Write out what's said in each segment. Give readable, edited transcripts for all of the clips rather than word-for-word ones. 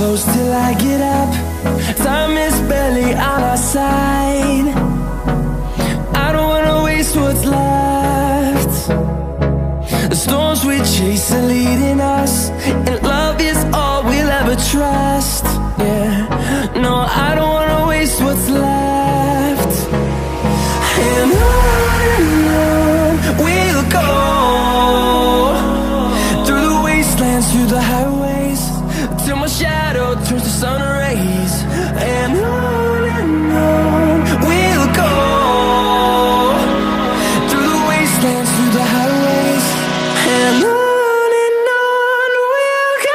close till I get up. Time is barely on our side. I don't wanna waste what's left. The storms we chase are leading us, and love is all we'll ever trust. Yeah, no, I don't wanna waste what's left. And on we'll go, through the wastelands, through the highways, till my shadow turns to sun rays. And on we'll go, through the wastelands, through the highways, and on we'll go.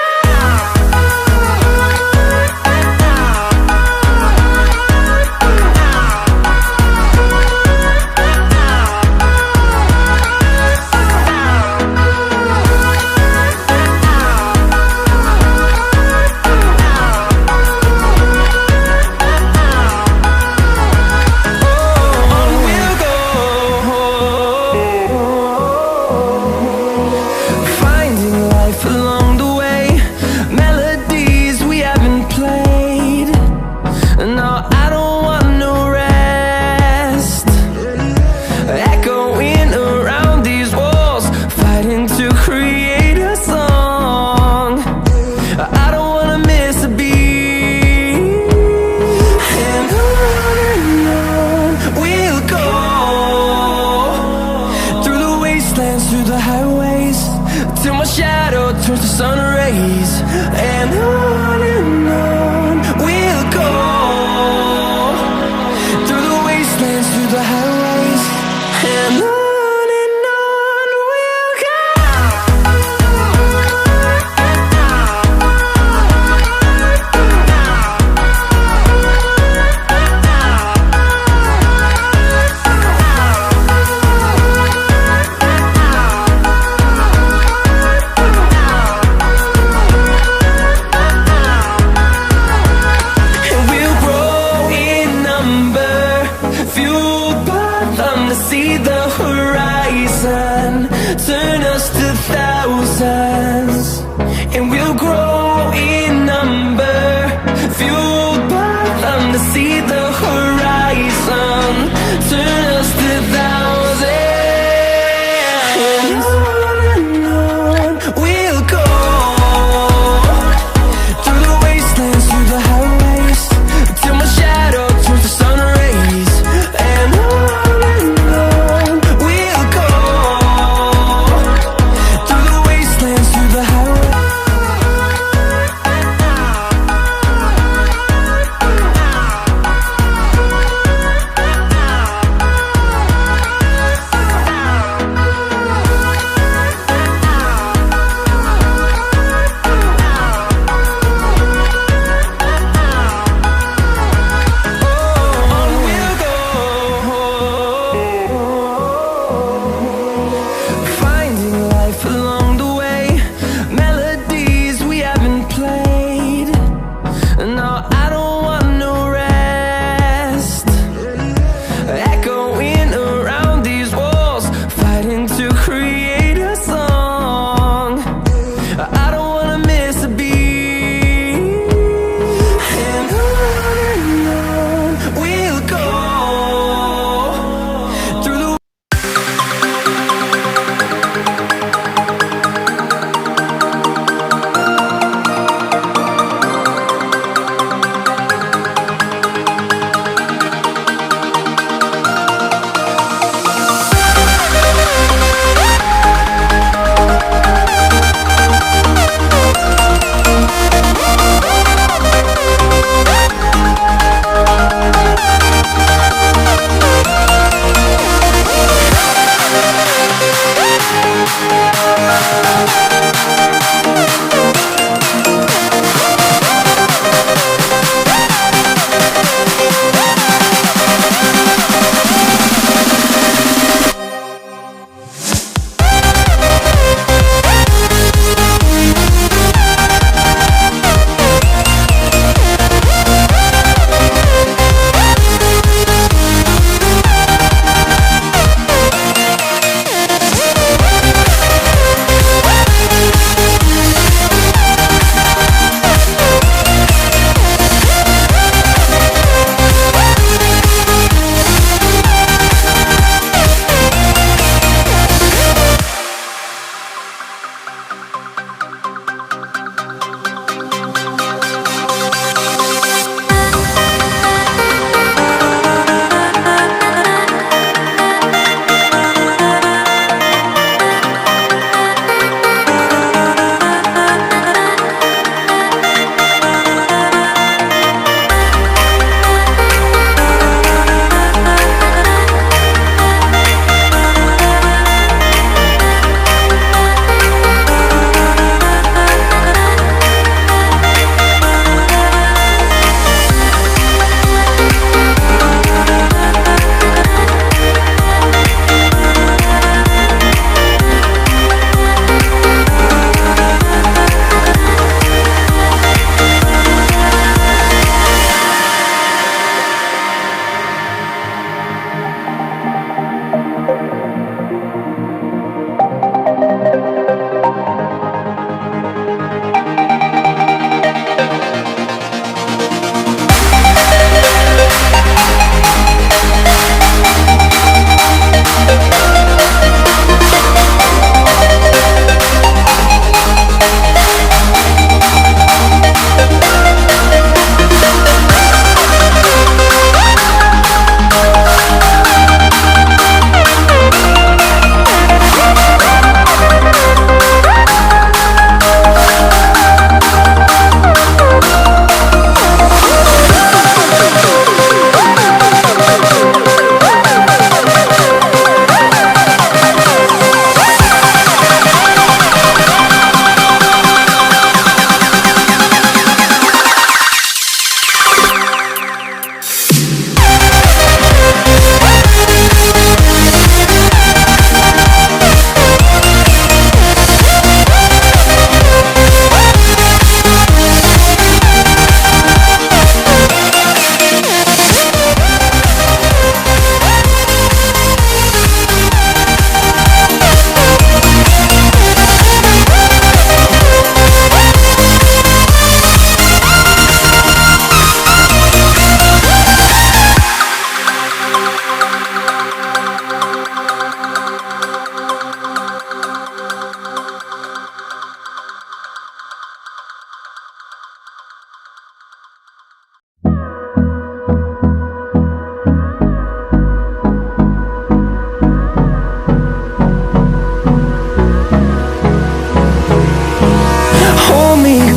Through the highways, till my shadow turns to sun rays. And on we'll go, through the wastelands, through the highways, and on we'll go. See the horizon, turn us to thousands, and we'll grow in number, fueled by them to see the horizon, turn us to thousands. And on we'll go, through the wastelands, through the highways, till my shadow turns to sun rays. And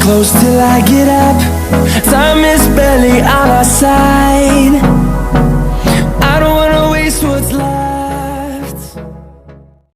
close till I get up. Time is barely on our side.